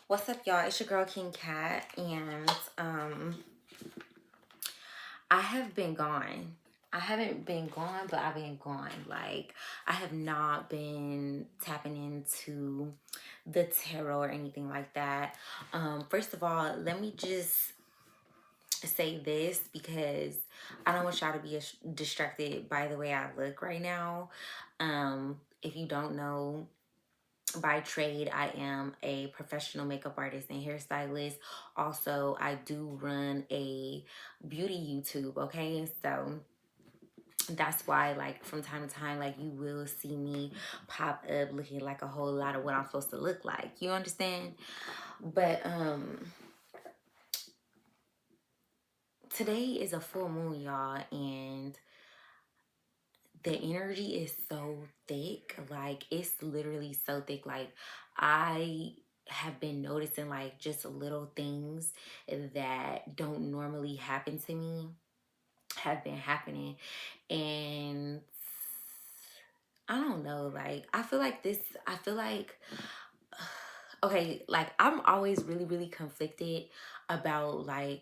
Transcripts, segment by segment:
What's up, y'all? It's your girl King Cat, and I have been gone. I haven't been gone, but I've been gone. Like, I have not been tapping into the tarot or anything like that. First of all, let me just say this because I don't want y'all to be distracted by the way I look right now. If you don't know, by trade, I am a professional makeup artist and hairstylist. Also, I do run a beauty YouTube, okay? So that's why, like, from time to time, like, you will see me pop up looking like a whole lot of what I'm supposed to look like. You understand? But today is a full moon, y'all, and the energy is so thick. Like, it's literally so thick. Like, I have been noticing like just little things that don't normally happen to me have been happening. And I don't know, like, I feel like okay, like, I'm always really conflicted about like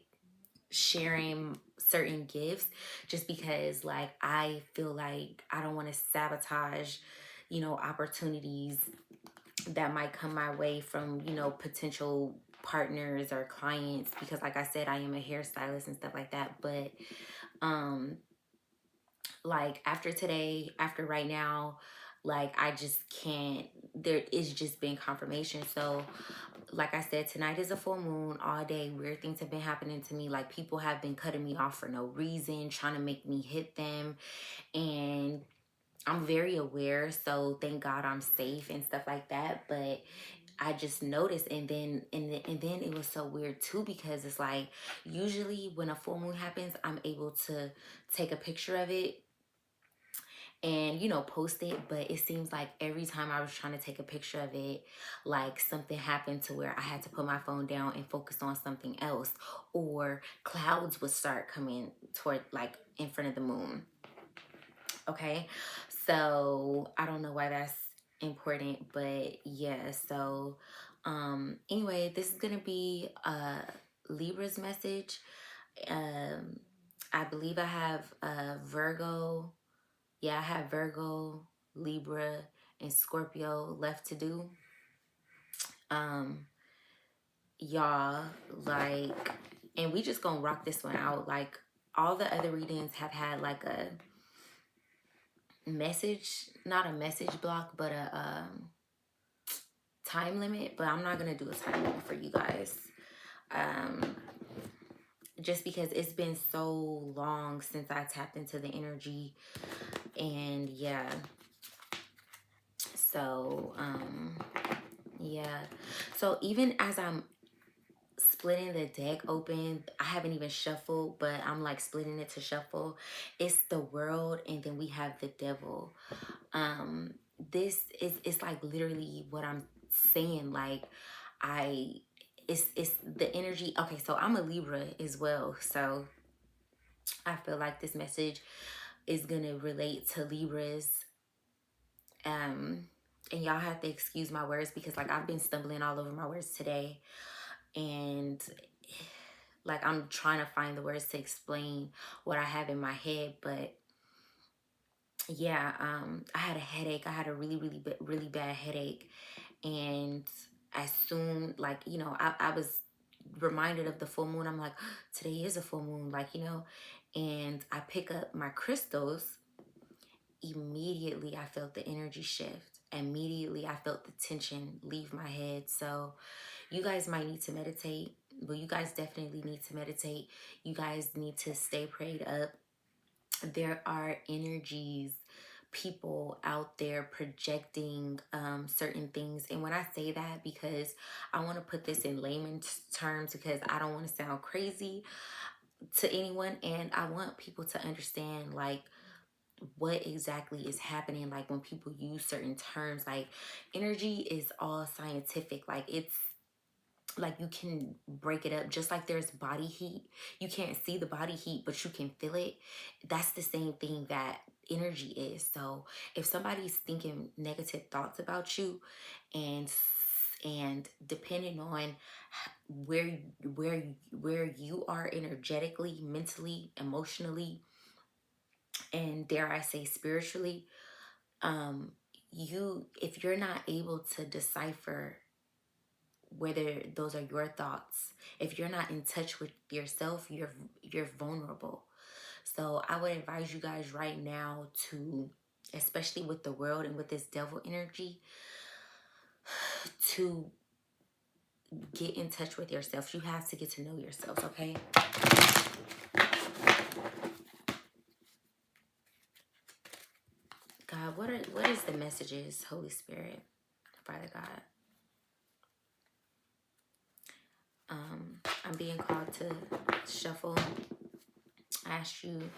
sharing certain gifts, just because like I feel like I don't want to sabotage, opportunities that might come my way from, potential partners or clients, because like I said, I am a hairstylist and stuff like that. But um like, after today, after right now, like, I just can't. There is just been confirmation. So like I said, tonight is a full moon. All day weird things have been happening to me. Like, people have been cutting me off for no reason, trying to make me hit them. And I'm very aware, so thank God I'm safe and stuff like that. But I just noticed, and then it was so weird too, because it's like, usually when a full moon happens, I'm able to take a picture of it and post it. But it seems like every time I was trying to take a picture of it, like, something happened to where I had to put my phone down and focus on something else, or clouds would start coming toward, like, in front of the moon. Okay, so I don't know why that's important, but yeah. So anyway, this is gonna be Libra's message. um I believe I have Virgo. Yeah, I have Virgo, Libra, and Scorpio left to do. Um, y'all, like, and we just gonna rock this one out. Like, all the other readings have had like a message, not a message block, but a time limit. But I'm not gonna do a time limit for you guys. Um, just because it's been so long since I tapped into the energy. And yeah. So yeah. So even as I'm splitting the deck open, I haven't even shuffled, but I'm like splitting it to shuffle. It's the World, and then we have the Devil. Um, this is, it's like literally what I'm saying. Like, I it's the energy. Okay, so I'm a Libra as well, so I feel like this message is gonna relate to Libras. Um, and y'all have to excuse my words, because like, I've been stumbling all over my words today, and like, I'm trying to find the words to explain what I have in my head. But yeah, I had a headache. I had a really bad headache. And as soon, like, I was reminded of the full moon. I'm like, today is a full moon, like, and I pick up my crystals. Immediately I felt the energy shift. Immediately I felt the tension leave my head. So you guys might need to meditate. But you guys definitely need to meditate. You guys need to stay prayed up. There are energies, people out there projecting certain things. And when I say that, because I want to put this in layman's terms, because I don't want to sound crazy to anyone, and I want people to understand like what exactly is happening. Like, when people use certain terms, like, energy is all scientific. Like, it's like, you can break it up. Just like there's body heat, you can't see the body heat, but you can feel it. That's the same thing that energy is. So if somebody's thinking negative thoughts about you, and And depending on where where you are energetically, mentally, emotionally, and dare I say spiritually, um if you're not able to decipher whether those are your thoughts, if you're not in touch with yourself, you're vulnerable. So I would advise you guys right now to, especially with the world and with this devil energy, to get in touch with yourself. You have to get to know yourself, okay? God, what is the messages, Holy Spirit, Father God? I'm being called to shuffle. I ask you,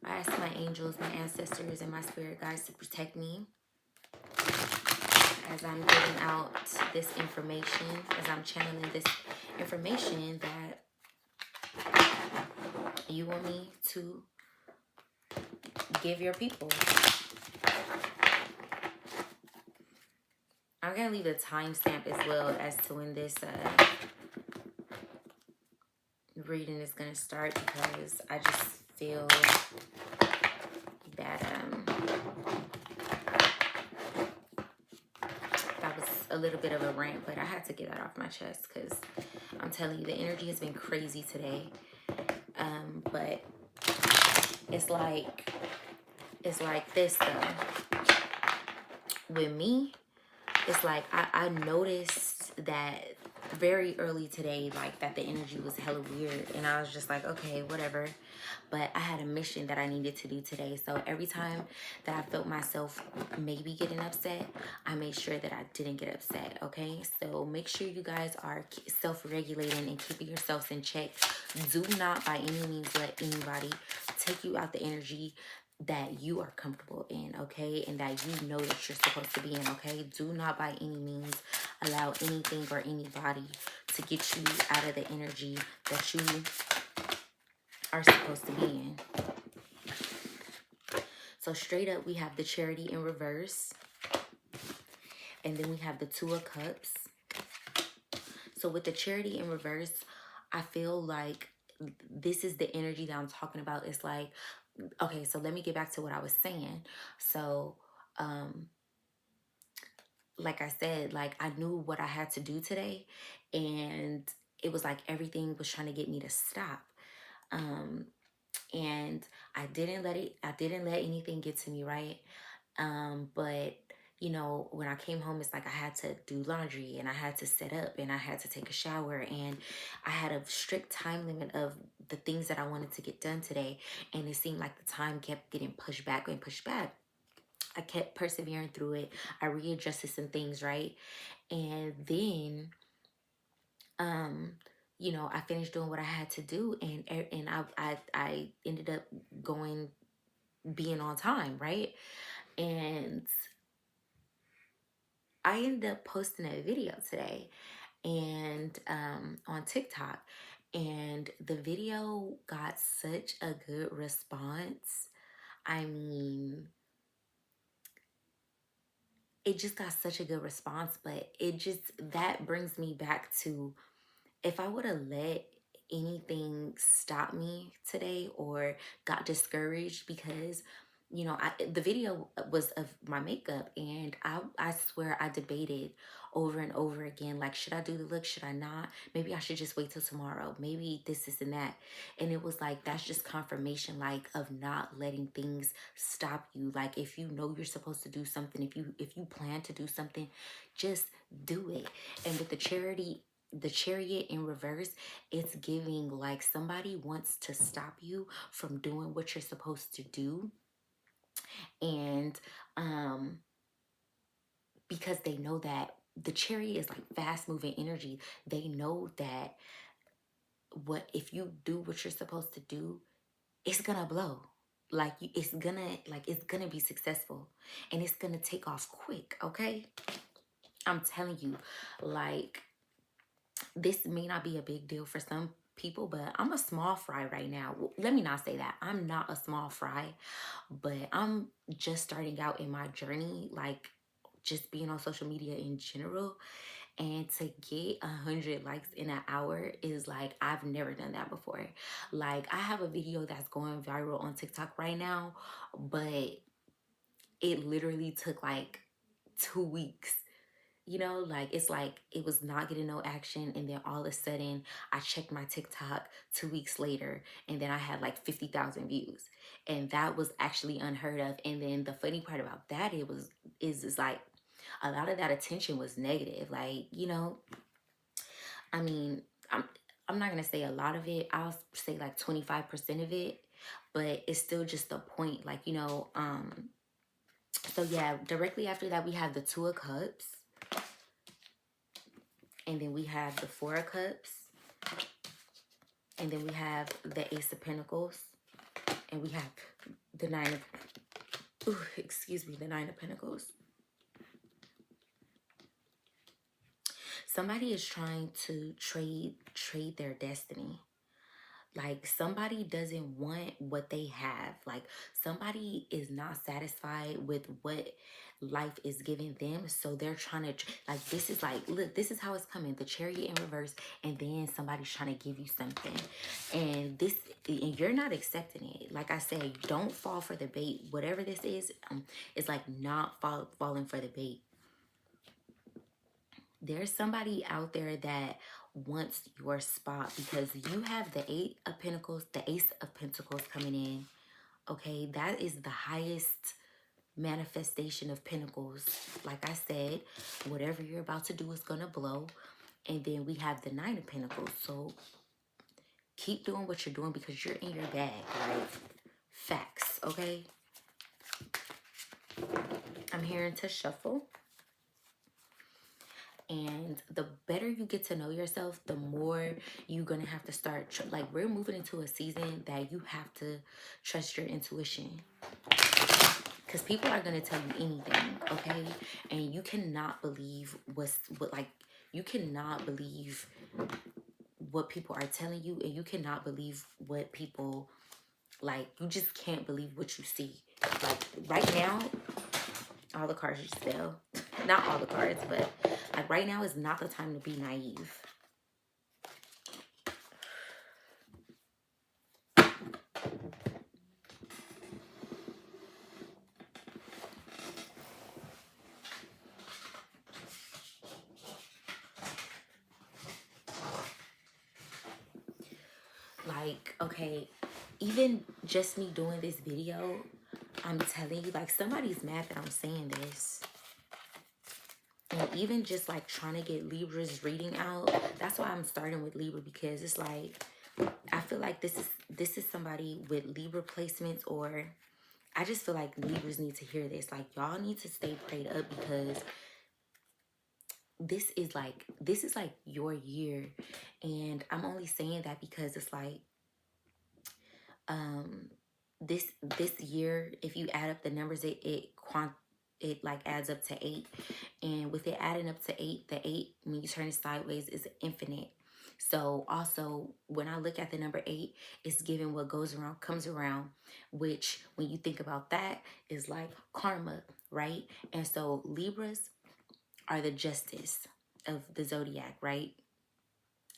I ask my angels, my ancestors, and my spirit guides to protect me as I'm giving out this information, as I'm channeling this information that you want me to give your people. I'm going to leave a timestamp as well as to when this reading is going to start, because I just feel that that was a little bit of a rant, but I had to get that off my chest because I'm telling you, the energy has been crazy today. But it's like this though. With me, it's like I noticed that very early today, like that the energy was hella weird, and I was just like, okay, whatever. But I had a mission that I needed to do today, so every time that I felt myself maybe getting upset, I made sure that I didn't get upset. Okay, so make sure you guys are self-regulating and keeping yourselves in check. Do not by any means let anybody take you out the energy that you are comfortable in, okay, and that you know that you're supposed to be in, okay? Do not by any means allow anything or anybody to get you out of the energy that you are supposed to be in. So straight up, we have the Charity in reverse, and then we have the Two of Cups. So with the Charity in reverse, I feel like this is the energy that I'm talking about. It's like, okay, so let me get back to what I was saying. So, like I said, like I knew what I had to do today, and it was like everything was trying to get me to stop. And I didn't let anything get to me, right? But you know, when I came home, it's like I had to do laundry and I had to set up and I had to take a shower, and I had a strict time limit of the things that I wanted to get done today. And it seemed like the time kept getting pushed back and pushed back. I kept persevering through it. I readjusted some things, right? And then, you know, I finished doing what I had to do, and I ended up being on time, right? And I ended up posting a video today, and on TikTok, and the video got such a good response. I mean, it just got such a good response, but that brings me back to, if I would have let anything stop me today or got discouraged, because you know, the video was of my makeup, and I swear I debated over and over again, like, should I do the look, should I not, maybe I should just wait till tomorrow, maybe this and that. And it was like, that's just confirmation, like, of not letting things stop you. Like, if you know you're supposed to do something, if you plan to do something, just do it. And with the Chariot in reverse, it's giving like somebody wants to stop you from doing what you're supposed to do. And because they know that the Chariot is like fast moving energy, they know that what if you do what you're supposed to do, it's gonna blow. Like it's gonna be successful, and it's gonna take off quick. Okay, I'm telling you, like, this may not be a big deal for some people, but I'm a small fry right now. Let me not say that. I'm not a small fry, but I'm just starting out in my journey, like just being on social media in general. And to get 100 likes in an hour is like, I've never done that before. Like, I have a video that's going viral on TikTok right now, but it literally took like 2 weeks. You know, like, it's like it was not getting no action, and then all of a sudden I checked my TikTok 2 weeks later, and then I had like 50,000 views, and that was actually unheard of. And then the funny part about that, is like a lot of that attention was negative. Like, you know, I mean, I'm not gonna say a lot of it. I'll say like 25% of it, but it's still just a point. Like, you know, so yeah, directly after that we have the Two of Cups, and then we have the Four of Cups, and then we have the Ace of Pentacles, and we have the the Nine of Pentacles. Somebody is trying to trade their destiny. Like, somebody doesn't want what they have. Like, somebody is not satisfied with what life is giving them. So they're trying to, like, this is like, look, this is how it's coming. The Chariot in reverse, and then somebody's trying to give you something. And you're not accepting it. Like I said, don't fall for the bait. Whatever this is, it's like not falling for the bait. There's somebody out there that wants your spot because you have the Eight of Pentacles, the Ace of Pentacles coming in. Okay, that is the highest manifestation of Pentacles. Like I said, whatever you're about to do is gonna blow. And then we have the Nine of Pentacles. So keep doing what you're doing because you're in your bag, right? Facts, okay? I'm hearing to shuffle. And the better you get to know yourself, the more you're going to have to start, like, we're moving into a season that you have to trust your intuition. Because people are going to tell you anything, okay? And you cannot believe you cannot believe what people are telling you, and you cannot believe what people, like, you just can't believe what you see. Like, right now, all the cards just fell. Not all the cards, but like right now is not the time to be naive. Like, okay, even just me doing this video, I'm telling you, like, somebody's mad that I'm saying this. And even just like trying to get Libra's reading out, that's why I'm starting with Libra, because it's like, I feel like this is somebody with Libra placements, or I just feel like Libras need to hear this. Like, y'all need to stay prayed up, because this is like your year. And I'm only saying that because it's like, this year, if you add up the numbers, it like adds up to 8. And with it adding up to 8, the 8, when you turn it sideways, is infinite. So also, when I look at the number 8, it's given what goes around comes around, which when you think about that is like karma, right? And so Libras are the justice of the zodiac, right?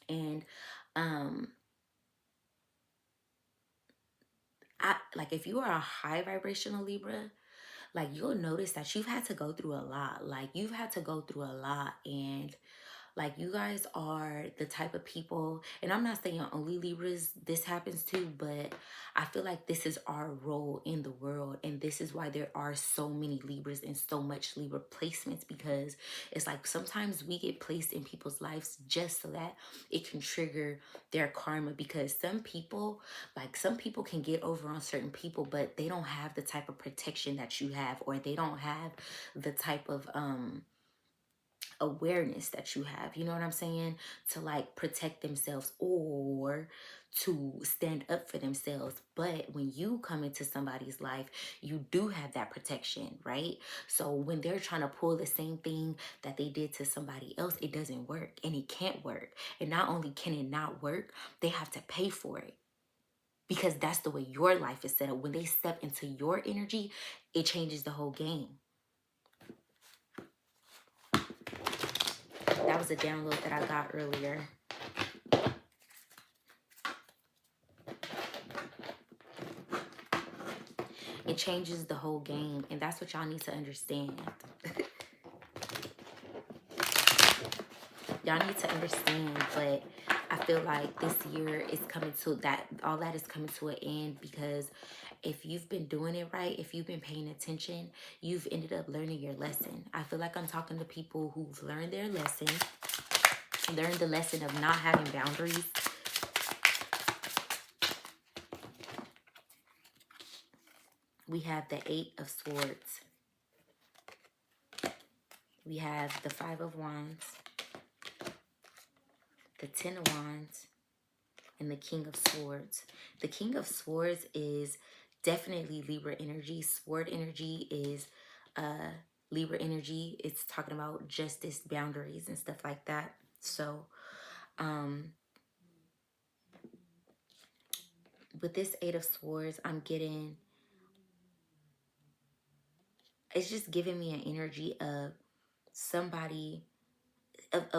And like, if you are a high vibrational Libra, like, you'll notice that you've had to go through a lot. Like, you've had to go through a lot, and like, you guys are the type of people, and I'm not saying only Libras this happens to, but I feel like this is our role in the world. And this is why there are so many Libras and so much Libra placements, because it's like sometimes we get placed in people's lives just so that it can trigger their karma. Because some people can get over on certain people, but they don't have the type of protection that you have, or they don't have the type of awareness that you have, you know what I'm saying, to like protect themselves or to stand up for themselves. But when you come into somebody's life, you do have that protection, right? So when they're trying to pull the same thing that they did to somebody else, it doesn't work, and it can't work. And not only can it not work, they have to pay for it, because that's the way your life is set up. When they step into your energy, it changes the whole game. That was a download that I got earlier. It changes the whole game, and that's what y'all need to understand. Y'all need to understand, but I feel like this year is coming to that, all that is coming to an end, because if you've been doing it right, if you've been paying attention, you've ended up learning your lesson. I feel like I'm talking to people who've learned their lesson, learned the lesson of not having boundaries. We have the 8 of Swords. We have the 5 of Wands, the 10 of Wands, and the King of Swords. The King of Swords is definitely Libra energy. Sword energy is Libra energy. It's talking about justice, boundaries, and stuff like that. So, with this 8 of Swords, I'm getting, it's just giving me an energy of somebody, of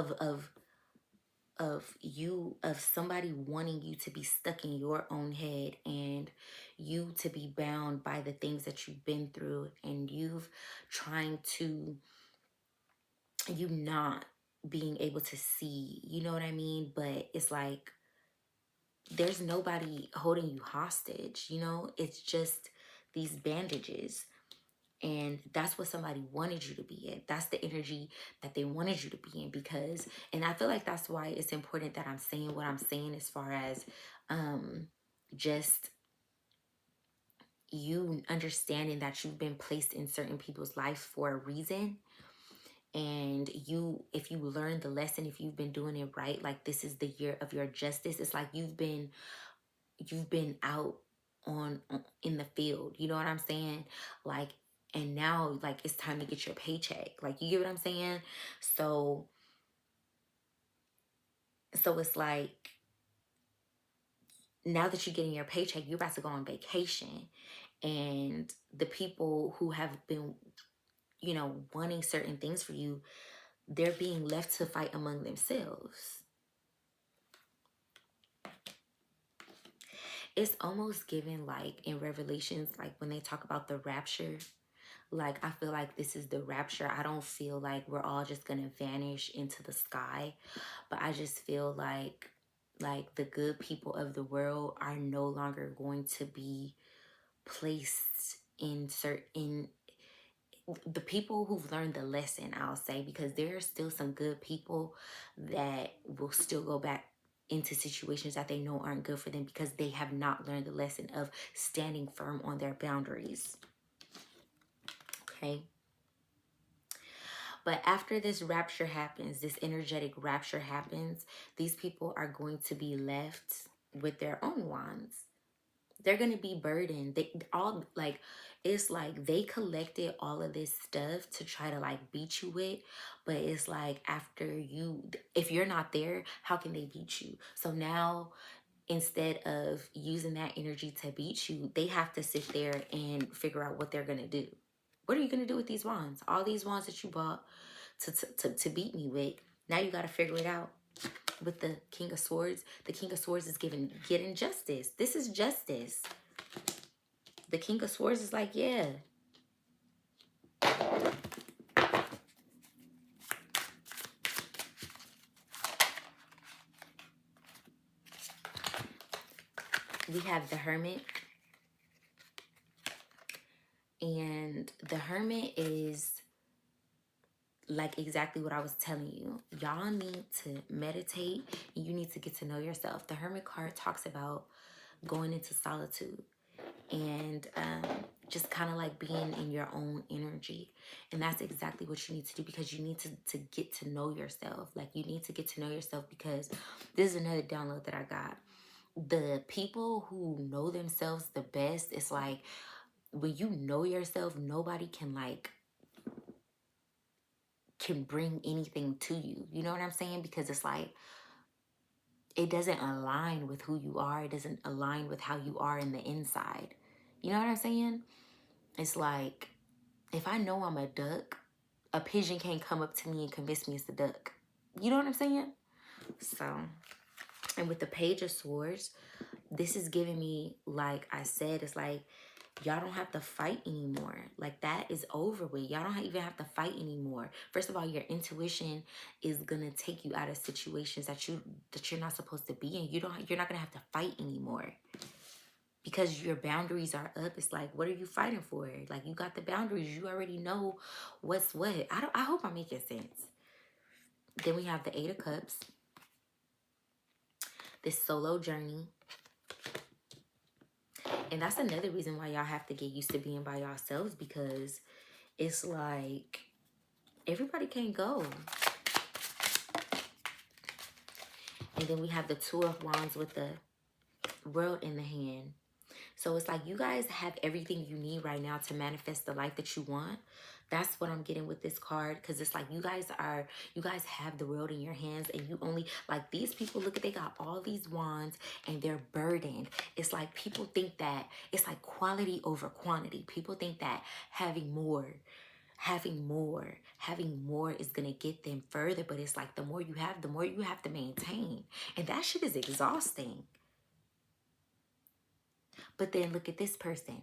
somebody wanting you to be stuck in your own head, and you to be bound by the things that you've been through, and you've trying to, you not being able to see, you know what I mean? But it's like there's nobody holding you hostage, you know? It's just these bandages. And that's what somebody wanted you to be in. That's the energy that they wanted you to be in, because, and I feel like that's why it's important that I'm saying what I'm saying, as far as just you understanding that you've been placed in certain people's life for a reason. And you, if you learn the lesson, if you've been doing it right, like this is the year of your justice. It's like you've been out on in the field, you know what I'm saying? Like, and now like it's time to get your paycheck, like, you get what I'm saying? So it's like, now that you're getting your paycheck, you're about to go on vacation, and the people who have been, you know, wanting certain things for you, they're being left to fight among themselves. It's almost given like in Revelations, like when they talk about the rapture, like I feel like this is the rapture. I don't feel like we're all just gonna vanish into the sky, but I just feel like the good people of the world are no longer going to be placed in certain, the people who've learned the lesson, I'll say, because there are still some good people that will still go back into situations that they know aren't good for them, because they have not learned the lesson of standing firm on their boundaries. Okay. But after this rapture happens, this energetic rapture happens, these people are going to be left with their own wands. They're going to be burdened. They all, like, it's like they collected all of this stuff to try to like beat you with, but it's like after you, if you're not there, how can they beat you? So now, instead of using that energy to beat you, they have to sit there and figure out what they're going to do. What are you going to do with these wands? All these wands that you bought to beat me with, now you got to figure it out. With the King of Swords, the King of Swords is getting justice. This is justice. The King of Swords is like, yeah. We have the Hermit. And the Hermit is like exactly what I was telling you. Y'all need to meditate. And you need to get to know yourself. The Hermit card talks about going into solitude, and just kind of like being in your own energy. And that's exactly what you need to do, because you need to get to know yourself. Like, you need to get to know yourself, because this is another download that I got. The people who know themselves the best, it's like when you know yourself, nobody can bring anything to you. You know what I'm saying? Because it's like, it doesn't align with who you are. It doesn't align with how you are in the inside. You know what I'm saying? It's like, if I know I'm a duck, a pigeon can't come up to me and convince me it's a duck. You know what I'm saying? So, and with the Page of Swords, this is giving me, like I said, it's like y'all don't have to fight anymore. Like that is over with. Y'all don't even have to fight anymore. First of all, your intuition is gonna take you out of situations that you're not supposed to be in. You're not gonna have to fight anymore. Because your boundaries are up. It's like, what are you fighting for? Like, you got the boundaries. You already know what's what. I hope I'm making sense. Then we have the Eight of Cups. This solo journey. And that's another reason why y'all have to get used to being by yourselves, because it's like everybody can't go. And then we have the Two of Wands with the World in the hand. So it's like you guys have everything you need right now to manifest the life that you want. That's what I'm getting with this card, because it's like you guys have the world in your hands, and you only, like, these people, look at, they got all these wands and they're burdened. It's like people think that it's like quality over quantity. People think that having more is gonna get them further, but it's like the more you have to maintain, and that shit is exhausting. But then look at this person.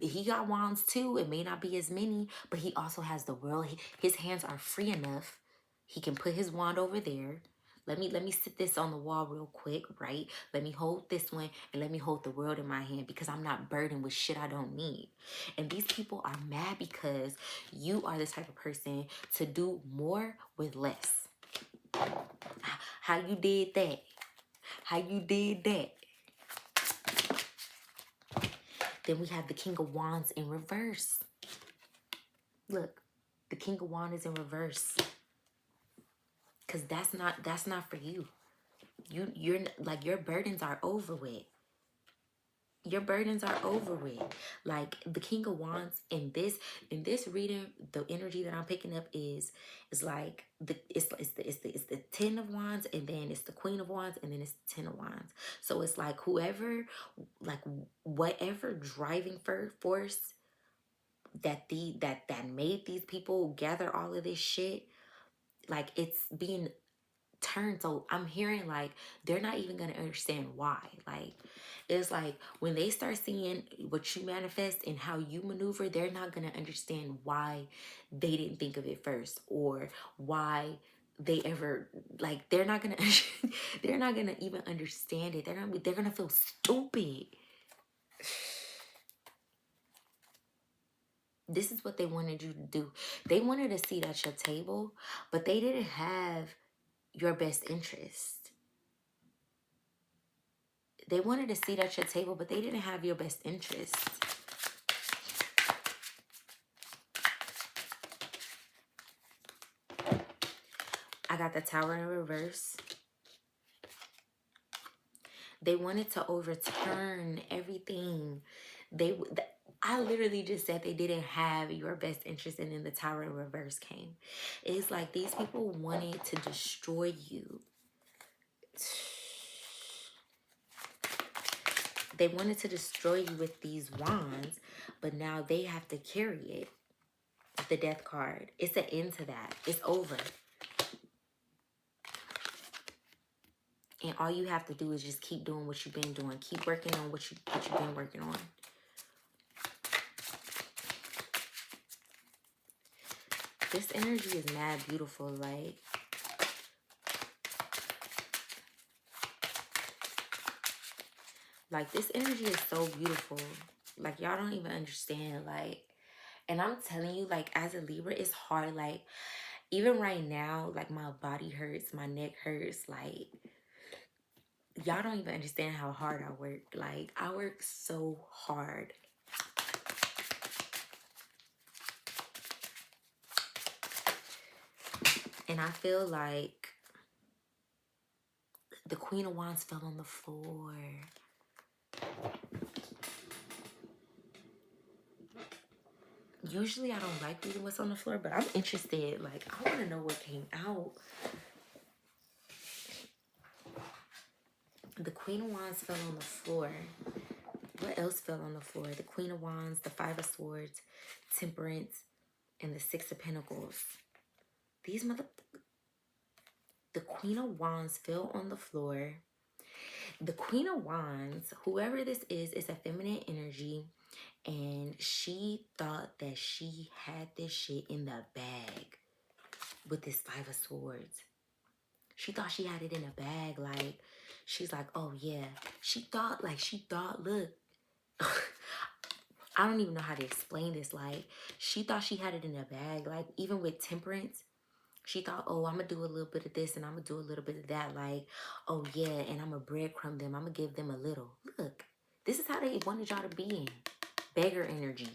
He got wands too. It may not be as many, but he also has the world. His hands are free enough. He can put his wand over there. Let me sit this on the wall real quick, right? Let me hold this one, and let me hold the world in my hand, because I'm not burdened with shit I don't need. And these people are mad because you are the type of person to do more with less. How you did that? How you did that? Then we have the King of Wands in reverse. Look, the King of Wands is in reverse. Because that's not for you. You're like, your burdens are over with. Your burdens are over with. Like the King of Wands in this reading, the energy that I'm picking up is like it's the Ten of Wands, and then it's the Queen of Wands, and then it's the Ten of Wands. So it's like whoever, like whatever driving force that made these people gather all of this shit, like it's being turned. So I'm hearing like they're not even gonna understand why. Like it's like when they start seeing what you manifest and how you maneuver, they're not gonna understand why they didn't think of it first, or why they ever, like, they're not gonna they're not gonna even understand it. They're gonna feel stupid. This is what they wanted you to do. They wanted a seat at your table, but they didn't have your best interest. They wanted a seat at your table, but they didn't have your best interest. I got the Tower in reverse. They wanted to overturn everything. I literally just said they didn't have your best interest, and then the Tower in reverse came. It's like these people wanted to destroy you. They wanted to destroy you with these wands, but now they have to carry it. The Death card. It's an end to that. It's over. And all you have to do is just keep doing what you've been doing. Keep working on what you've been working on. This energy is mad beautiful. Like this energy is so beautiful. Like y'all don't even understand. Like, and I'm telling you, like, as a Libra, it's hard. Like, even right now, like, my body hurts, my neck hurts. Like, y'all don't even understand how hard I work. Like, I work so hard. And I feel like the Queen of Wands fell on the floor. Usually I don't like reading what's on the floor, but I'm interested. Like, I want to know what came out. The Queen of Wands fell on the floor. What else fell on the floor? The Queen of Wands, the Five of Swords, Temperance, and the Six of Pentacles. These The Queen of Wands fell on the floor. The Queen of Wands, whoever this is a feminine energy, and she thought that she had this shit in the bag with this Five of Swords. She thought she had it in a bag. Like, she's like, oh yeah. She thought, look. I don't even know how to explain this. Like, she thought she had it in a bag. Like, even with temperance, she thought, oh, I'm going to do a little bit of this and I'm going to do a little bit of that. Like, oh, yeah, and I'm going to breadcrumb them. I'm going to give them a little. Look, this is how they wanted y'all to be in. Beggar energy.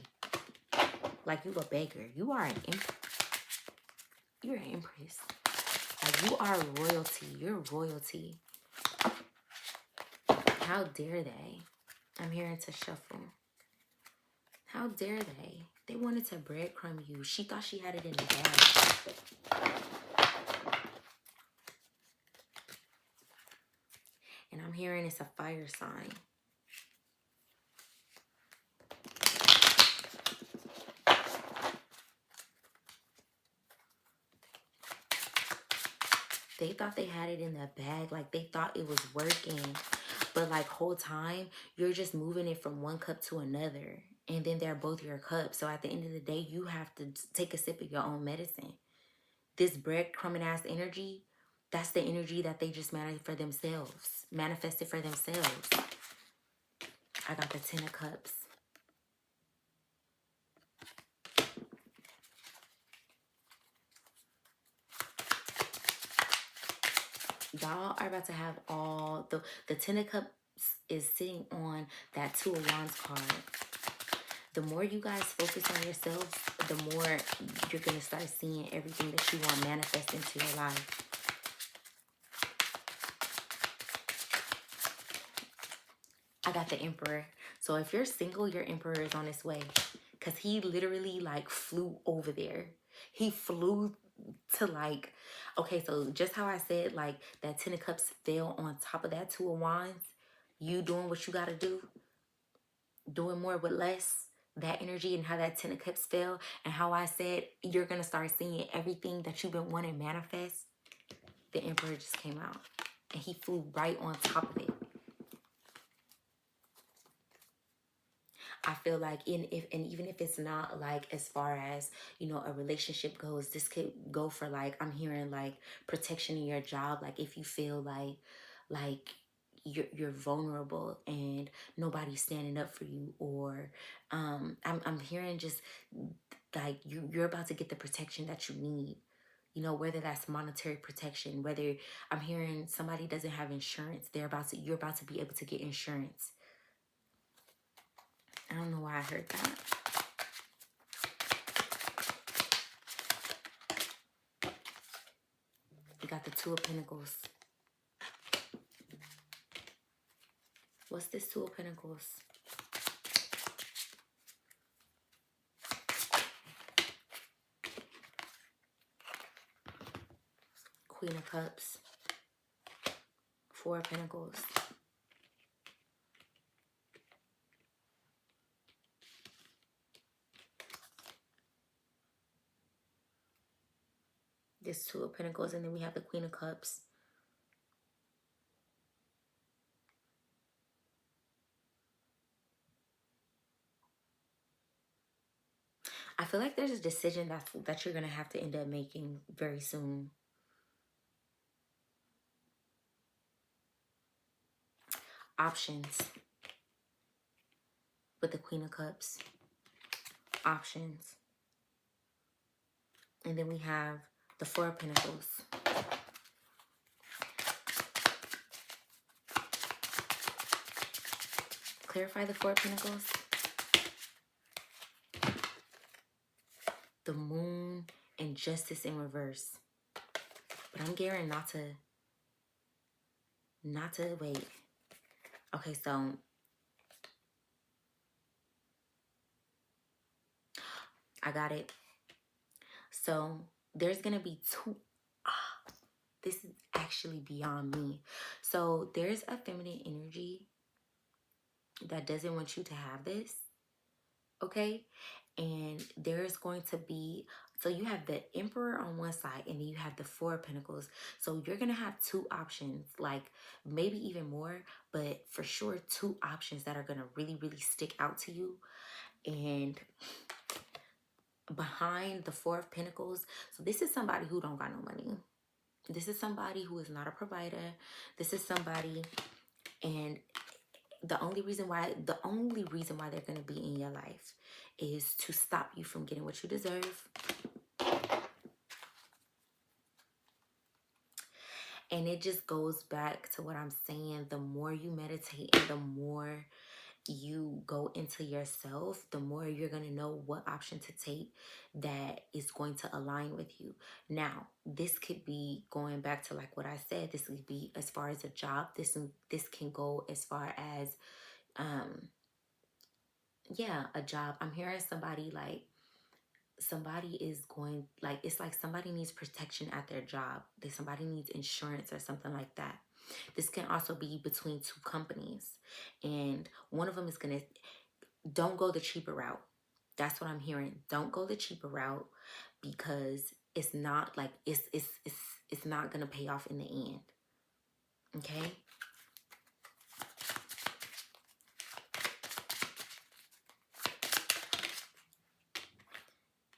Like, you a beggar. You are you're an empress. Like, you are royalty. You're royalty. How dare they? I'm hearing to shuffle. How dare they? They wanted to breadcrumb you. She thought she had it in the bag. And I'm hearing it's a fire sign. They thought they had it in the bag. Like, they thought it was working. But, like, whole time, you're just moving it from one cup to another. And then they're both your cups. So, at the end of the day, you have to take a sip of your own medicine. This breadcrumbing ass energy, that's the energy that they just manifested for themselves. I got the 10 of Cups. Y'all are about to have all the 10 of Cups is sitting on that 2 of Wands card. The more you guys focus on yourselves, the more you're going to start seeing everything that you want manifest into your life. I got the Emperor. So if you're single, your Emperor is on his way. Because he literally, like, flew over there. He flew to, like... Okay, so just how I said, like, that 10 of Cups fell on top of that 2 of Wands. You doing what you got to do. Doing more with less. That energy and how that 10 of Cups fell. And how I said you're going to start seeing everything that you've been wanting manifest. The Emperor just came out. And he flew right on top of it. I feel like even if it's not like as far as, you know, a relationship goes, this could go for, like, I'm hearing like protection in your job. Like, if you feel like you're vulnerable and nobody's standing up for you, or I'm hearing just like you're about to get the protection that you need. You know, whether that's monetary protection, whether I'm hearing somebody doesn't have insurance, you're about to be able to get insurance. I don't know why I heard that. You got the 2 of Pentacles. What's this 2 of Pentacles? Queen of Cups. 4 of Pentacles. This 2 of Pentacles, and then we have the Queen of Cups. I feel like there's a decision that you're going to have to end up making very soon. Options. With the Queen of Cups. Options. And then we have the 4 of Pentacles. Clarify the 4 of Pentacles. The Moon and Justice in reverse. But I'm gearing not to wait. Okay, so I got it. So there's going to be 2. This is actually beyond me. So there's a feminine energy that doesn't want you to have this. Okay? And there's going to be So you have the Emperor on one side and then you have the Four of Pentacles. So you're going to have two options, like maybe even more, but for sure two options that are going to really, really stick out to you. And behind the Four of Pentacles, so this is somebody who don't got no money. This is somebody who is not a provider. This is somebody, and the only reason why they're going to be in your life is to stop you from getting what you deserve. And it just goes back to what I'm saying. The more you meditate and the more you go into yourself, the more you're going to know what option to take that is going to align with you. Now, this could be going back to like what I said. This could be as far as a job. This can go as far as a job. I'm hearing somebody like somebody is going, like, it's like somebody needs protection at their job. Somebody needs insurance or something like that. This can also be between two companies, and one of them is gonna, don't go the cheaper route. That's what I'm hearing. Don't go the cheaper route, because it's not like it's not gonna pay off in the end. Okay.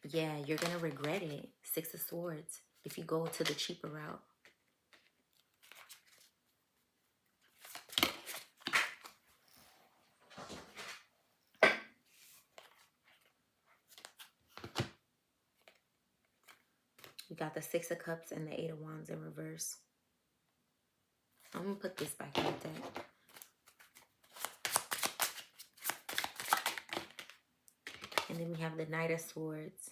Yeah, you're gonna regret it. Six of Swords if you go to the cheaper route. We got the Six of Cups and the Eight of Wands in reverse. I'm going to put this back in the deck. And then we have the Knight of Swords.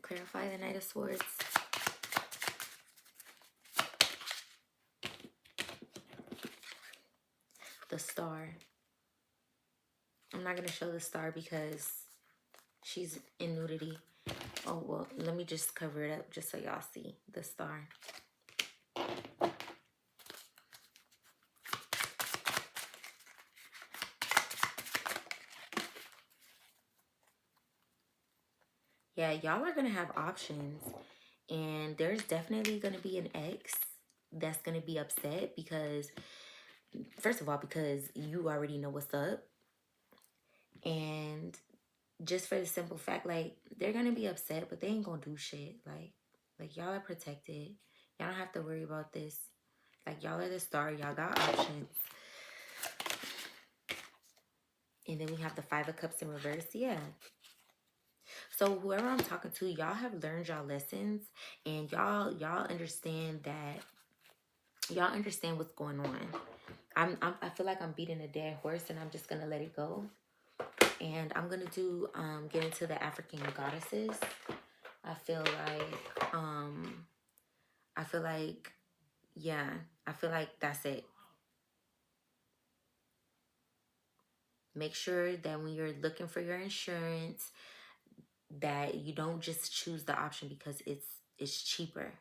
Clarify the Knight of Swords. The Star. I'm not going to show the Star because she's in nudity. Oh, well, let me just cover it up just so y'all see the Star. Yeah, y'all are going to have options. And there's definitely going to be an ex that's going to be upset because, first of all, because you already know what's up. And just for the simple fact, like, they're going to be upset, but they ain't going to do shit. Like y'all are protected. Y'all don't have to worry about this. Like, y'all are the Star. Y'all got options. And then we have the Five of Cups in reverse. Yeah. So whoever I'm talking to, y'all have learned y'all lessons, and y'all understand that, y'all understand what's going on. I feel like I'm beating a dead horse, and I'm just gonna let it go. And I'm gonna do get into the African goddesses. I feel like that's it. Make sure that when you're looking for your insurance, that you don't just choose the option because it's cheaper.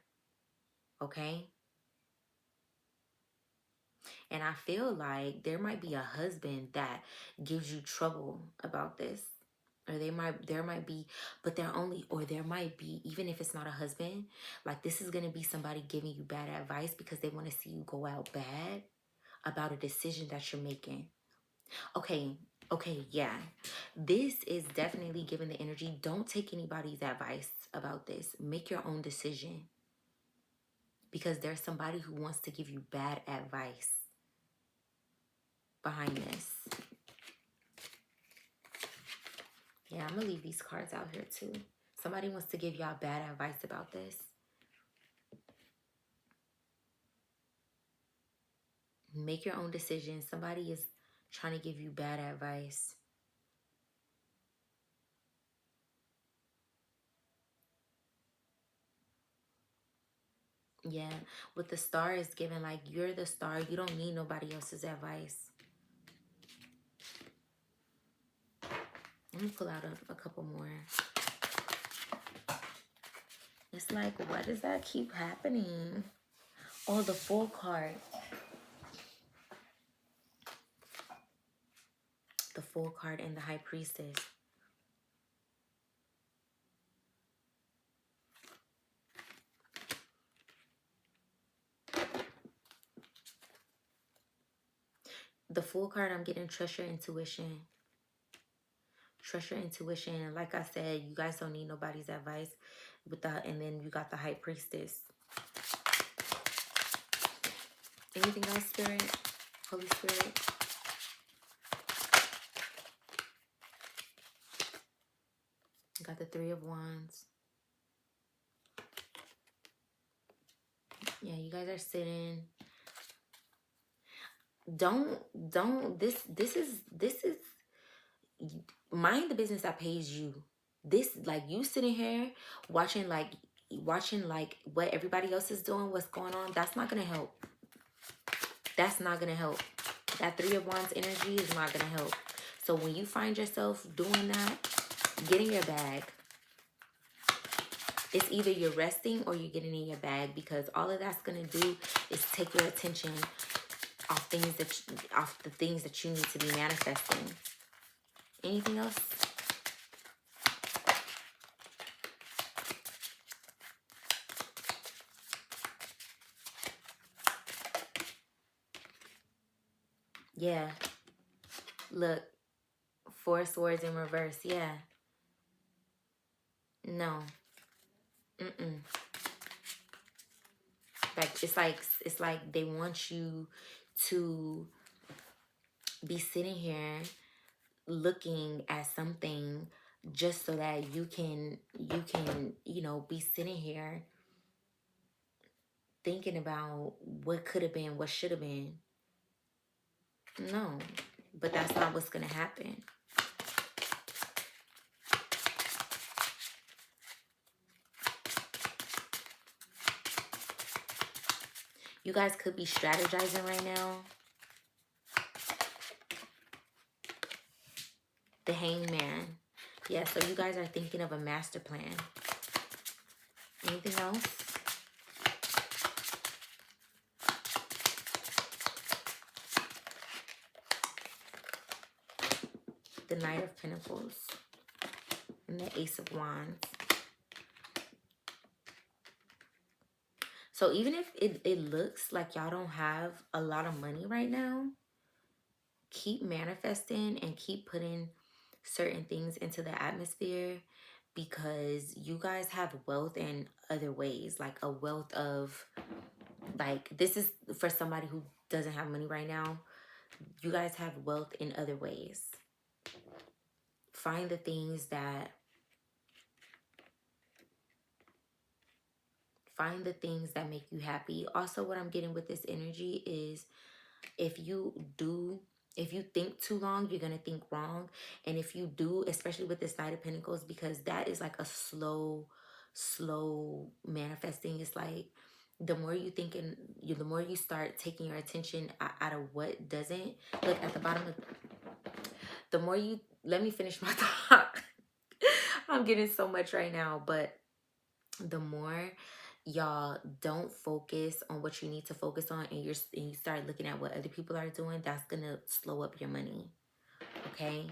Okay? And I feel like there might be a husband that gives you trouble about this. Or there might be, but there might be, even if it's not a husband, like, this is going to be somebody giving you bad advice because they want to see you go out bad about a decision that you're making. Okay, yeah. This is definitely giving the energy. Don't take anybody's advice about this. Make your own decision. Because there's somebody who wants to give you bad advice behind this. Yeah, I'm going to leave these cards out here too. Somebody wants to give y'all bad advice about this. Make your own decision. Somebody is trying to give you bad advice. Yeah, what the Star is giving, like, you're the Star. You don't need nobody else's advice. Let me pull out a couple more. It's like, why does that keep happening? Oh, the Fool card. The Fool card and the High Priestess. The Fool card, I'm getting trust your intuition. Trust your intuition. And like I said, you guys don't need nobody's advice with that. And then you got the High Priestess. Anything else, Spirit? Holy Spirit? You got the Three of Wands. Yeah, you guys are sitting. This is mind the business that pays you. This, like, you sitting here watching like what everybody else is doing, what's going on, that's not gonna help. That's not gonna help. That Three of Wands energy is not gonna help. So when you find yourself doing that, get in your bag. It's either you're resting or you're getting in your bag, because all of that's gonna do is take your attention off the things that you need to be manifesting. Anything else? Yeah. Look, Four of Swords in reverse. Yeah. No. Mm-mm. It's like they want you to be sitting here looking at something just so that you can be sitting here thinking about what could have been, what should have been. No, but that's not what's gonna happen. You guys could be strategizing right now. The Hangman. Yeah, so you guys are thinking of a master plan. Anything else? The Knight of Pentacles and the Ace of Wands. So even if it looks like y'all don't have a lot of money right now, keep manifesting and keep putting certain things into the atmosphere, because you guys have wealth in other ways. Like a wealth of, like, this is for somebody who doesn't have money right now. You guys have wealth in other ways. Find the things that make you happy. Also, what I'm getting with this energy is if you think too long, you're going to think wrong. And if you do, especially with this Knight of Pentacles, because that is like a slow manifesting. It's like the more you think and the more you start taking your attention out of what doesn't. Look at the bottom of the more you, let me finish my talk. I'm getting so much right now, but the more y'all don't focus on what you need to focus on, and you start looking at what other people are doing, that's gonna slow up your money. Okay?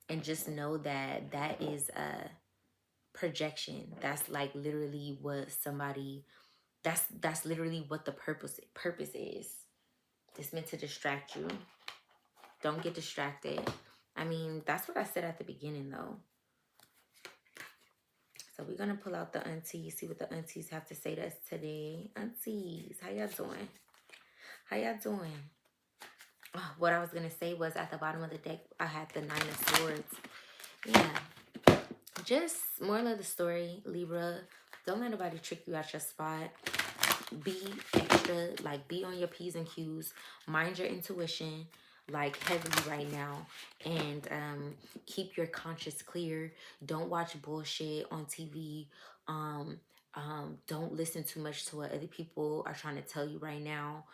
And just know that that is a projection. That's like literally what somebody, that's literally what the purpose is. It's meant to distract you. Don't get distracted. I mean, that's what I said at the beginning though. So we're going to pull out the aunties, see what the aunties have to say to us today. Aunties, how y'all doing? How y'all doing? Oh, what I was going to say was at the bottom of the deck, I had the Nine of Swords. Yeah. Just moral of the story, Libra, don't let nobody trick you out your spot. Be extra, like be on your P's and Q's. Mind your intuition, like heavily right now, and keep your conscience clear. Don't watch bullshit on TV. Don't listen too much to what other people are trying to tell you right now.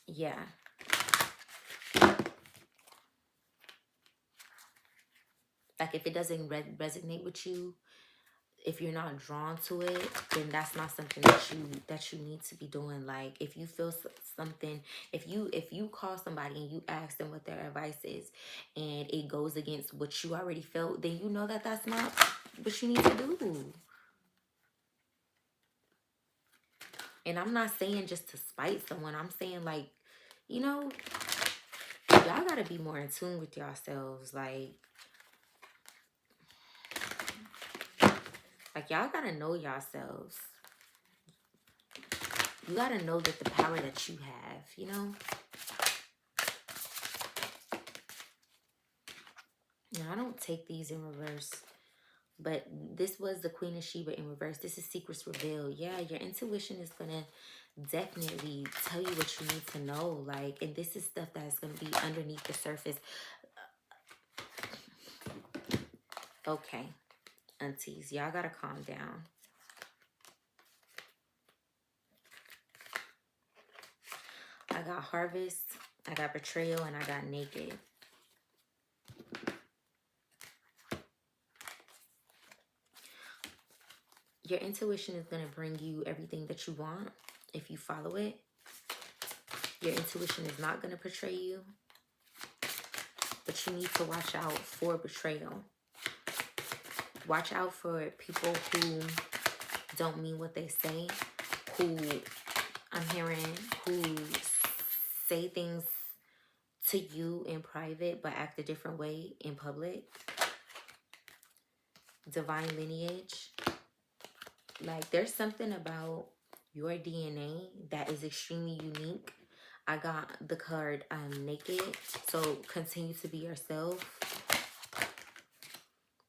Yeah. Like if it doesn't resonate with you, if you're not drawn to it, then that's not something that you need to be doing. Like if you feel something, if you call somebody and you ask them what their advice is and it goes against what you already felt, then you know that that's not what you need to do. And I'm not saying just to spite someone. I'm saying like, you know, y'all gotta be more in tune with yourselves. Like y'all gotta know yourselves. You gotta know that the power that you have, you know? Now, I don't take these in reverse, but this was the Queen of Sheba in reverse. This is Secrets Revealed. Yeah, your intuition is gonna definitely tell you what you need to know. Like, and this is stuff that's gonna be underneath the surface. Okay, aunties, y'all gotta calm down. I got harvest, I got betrayal, and I got naked. Your intuition is going to bring you everything that you want if you follow it. Your intuition is not going to betray you. But you need to watch out for betrayal. Watch out for people who don't mean what they say, who I'm hearing, who say things to you in private but act a different way in public. Divine lineage. Like, there's something about your DNA that is extremely unique. I got the card naked. So continue to be yourself.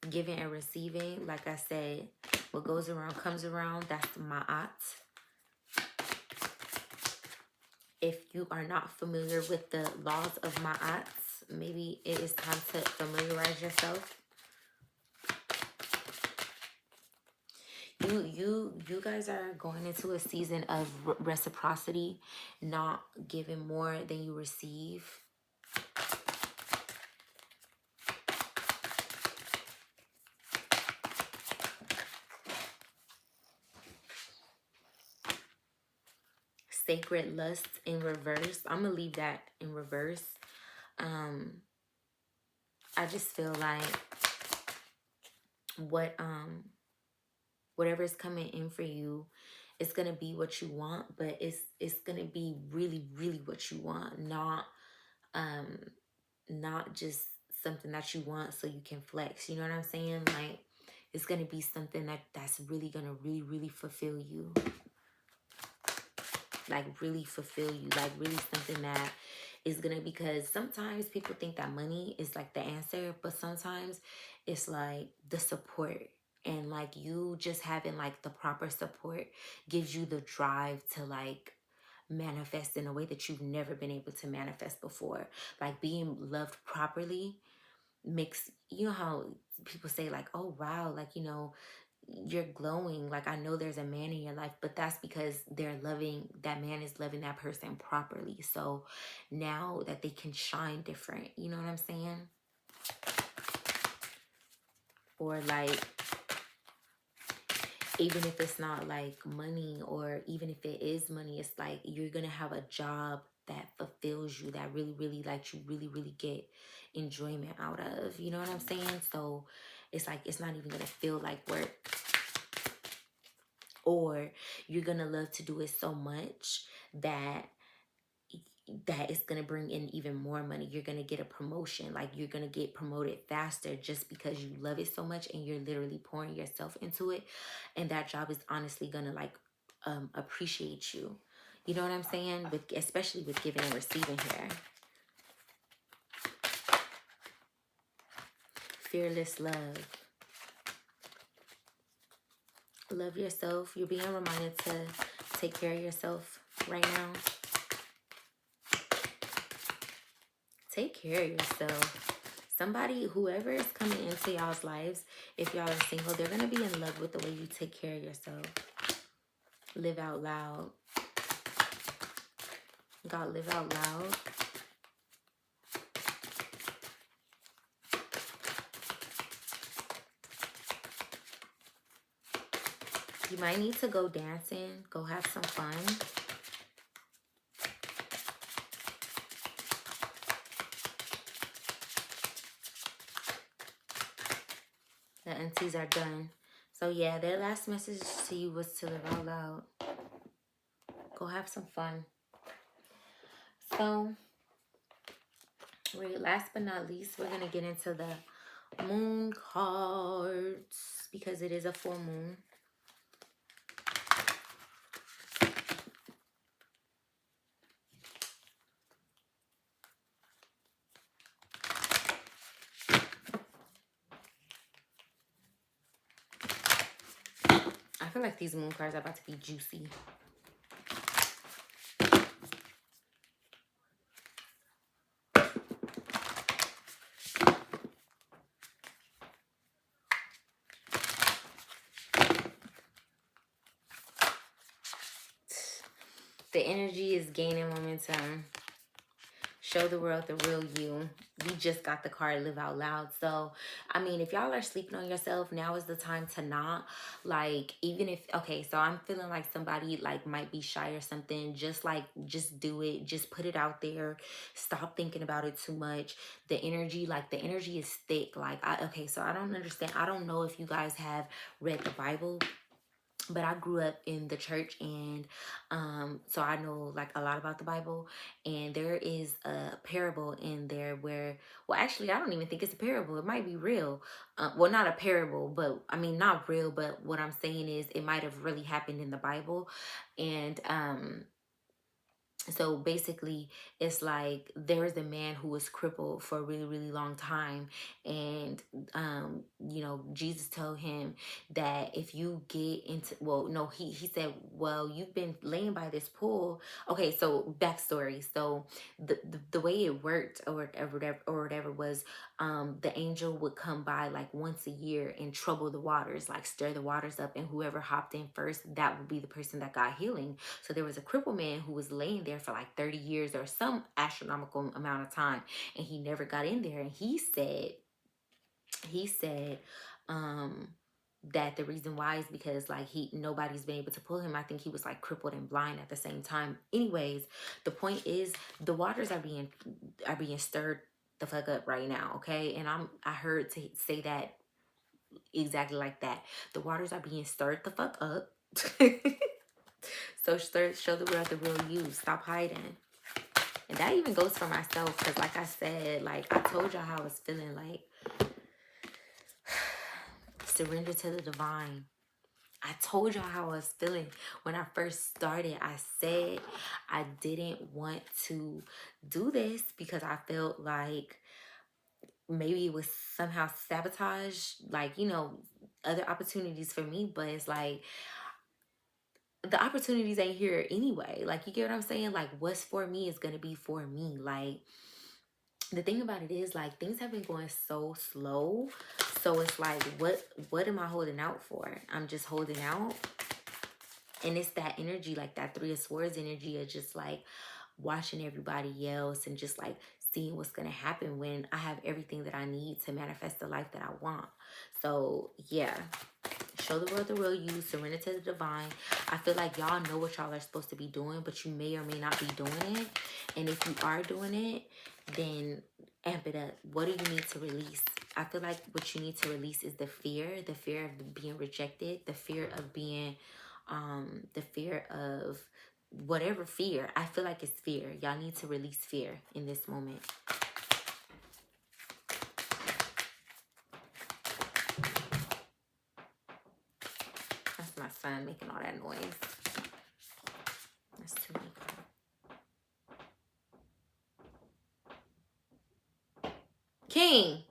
Giving and receiving. Like I said, what goes around comes around. That's ma'at. If you are not familiar with the laws of ma'at, maybe it is time to familiarize yourself. You guys are going into a season of reciprocity, not giving more than you receive. Sacred lust in reverse. I'm gonna leave that in reverse. I just feel like whatever is coming in for you, it's gonna be what you want, but it's gonna be really, really what you want, not just something that you want so you can flex. You know what I'm saying? Like, it's gonna be something that's really gonna really, really fulfill you. Like, really fulfill you. Like, really something that is gonna, because sometimes people think that money is like the answer, but sometimes it's like the support. And like, you just having like the proper support gives you the drive to like manifest in a way that you've never been able to manifest before. Like, being loved properly makes, you know how people say like, oh wow, like, you know, you're glowing, like I know there's a man in your life, but that's because that man is loving that person properly. So now that they can shine different, you know what I'm saying? Or like, even if it's not like money, or even if it is money, it's like you're gonna have a job that fulfills you, that really, really, like, you really, really get enjoyment out of, you know what I'm saying? So it's like, it's not even gonna feel like work. Or you're gonna love to do it so much that it's gonna bring in even more money. You're gonna get a promotion. Like, you're gonna get promoted faster just because you love it so much and you're literally pouring yourself into it. And that job is honestly gonna like appreciate you. You know what I'm saying? Especially with giving and receiving here. Fearless love. Love yourself. You're being reminded to take care of yourself right now. Take care of yourself. Somebody, whoever is coming into y'all's lives, if y'all are single, they're going to be in love with the way you take care of yourself. Live out loud. God, live out loud. You might need to go dancing, go have some fun. The aunties are done. So yeah, their last message to you was to live out loud. Go have some fun. So, last but not least, we're going to get into the moon cards because it is a full moon. I feel like these moon cards are about to be juicy. The energy is gaining momentum. Show the world the real you. We just got the card live out loud. So, I mean, if y'all are sleeping on yourself, now is the time to not. Like, even if, okay, so I'm feeling like somebody like might be shy or something. Just do it. Just put it out there. Stop thinking about it too much. The energy is thick. Okay, so I don't understand. I don't know if you guys have read the Bible, but I grew up in the church, and so I know like a lot about the Bible. And there is a parable in there where, well, actually I don't even think it's a parable, it might be real. Well, not a parable, but I mean not real, but what I'm saying is it might have really happened in the Bible. And so basically it's like there's a man who was crippled for a really, really long time. And you know, Jesus told him that if you get into, well, no, he said, well, you've been laying by this pool. Okay, so backstory. So the way it worked or whatever was, the angel would come by like once a year and trouble the waters, like stir the waters up, and whoever hopped in first, that would be the person that got healing. So there was a crippled man who was laying there for like 30 years or some astronomical amount of time, and he never got in there. And he said um that the reason why is because like nobody's been able to pull him. I think he was like crippled and blind at the same time. Anyways, the point is the waters are being stirred the fuck up right now, okay? And I heard to say that exactly like that. The waters are being stirred the fuck up. So show the world the real you. Stop hiding. And that even goes for myself, because like I said, like I told y'all how I was feeling, like surrender to the divine. I told y'all how I was feeling when I first started. I said I didn't want to do this because I felt like maybe it was somehow sabotage, like, you know, other opportunities for me. But it's like the opportunities ain't here anyway. Like, you get what I'm saying? Like, what's for me is gonna be for me. Like, the thing about it is, like, things have been going so slow. So it's like, what am I holding out for? I'm just holding out. And it's that energy, like that Three of Swords energy of just like watching everybody else and just like seeing what's gonna happen when I have everything that I need to manifest the life that I want. So yeah. Show the world the real you. Surrender to the divine. I feel like y'all know what y'all are supposed to be doing, but you may or may not be doing it. And if you are doing it, then amp it up. What do you need to release? I feel like what you need to release is the fear of being rejected, the fear of being, the fear of whatever fear. I feel like it's fear. Y'all need to release fear in this moment. That's my son making all that noise. That's too many cards. King.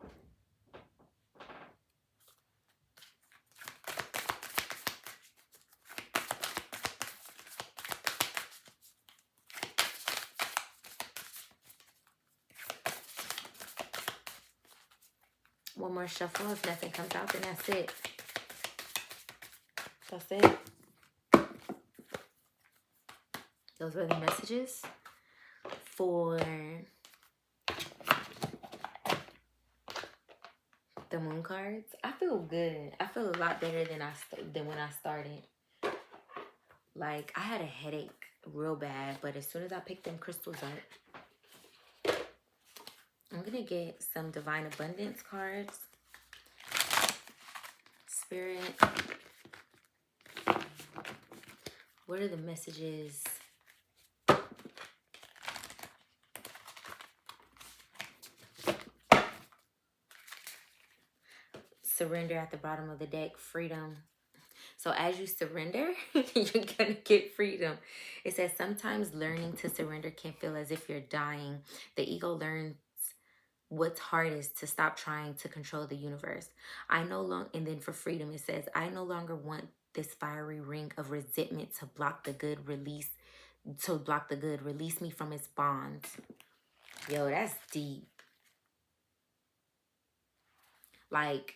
One more shuffle. If nothing comes out, then that's it. That's it. Those were the messages for the moon cards. I feel good. I feel a lot better than when I started. Like, I had a headache real bad, but as soon as I picked them crystals up, I'm going to get some Divine Abundance cards. Spirit, what are the messages? Surrender at the bottom of the deck. Freedom. So as you surrender, you're going to get freedom. It says sometimes learning to surrender can feel as if you're dying. The ego learns what's hardest to stop trying to control the universe. And then for freedom, it says, I no longer want this fiery ring of resentment to block the good. Release me from its bonds. Yo, that's deep. Like,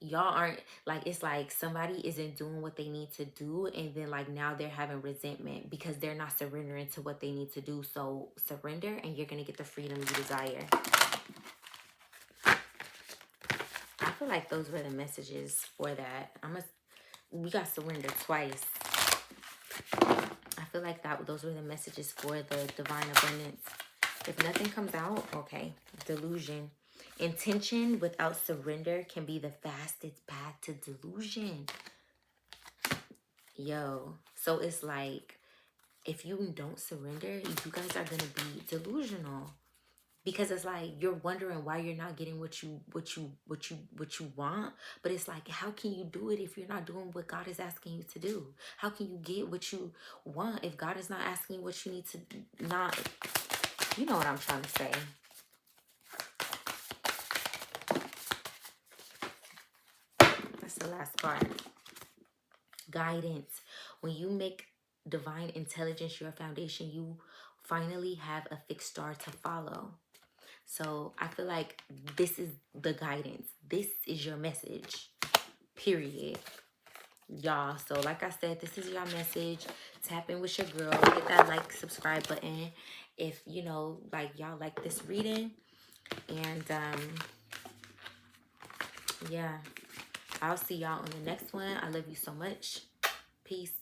y'all aren't, like, it's like somebody isn't doing what they need to do, and then like now they're having resentment because they're not surrendering to what they need to do. So surrender and you're gonna get the freedom you desire. I feel like those were the messages for that. We got surrender twice. I feel like those were the messages for the divine abundance. If nothing comes out, okay. Delusion. Intention without surrender can be the fastest path to delusion. Yo. So it's like, if you don't surrender, you guys are going to be delusional. Because it's like you're wondering why you're not getting what you want. But it's like, how can you do it if you're not doing what God is asking you to do? How can you get what you want if God is not asking you what you need to not? You know what I'm trying to say. That's the last part. Guidance. When you make divine intelligence your foundation, you finally have a fixed star to follow. So I feel like this is the guidance. This is your message. Period. Y'all. So like I said, this is your message. Tap in with your girl. Hit that like, subscribe button if you know, like, y'all like this reading. And yeah, I'll see y'all on the next one. I love you so much. Peace.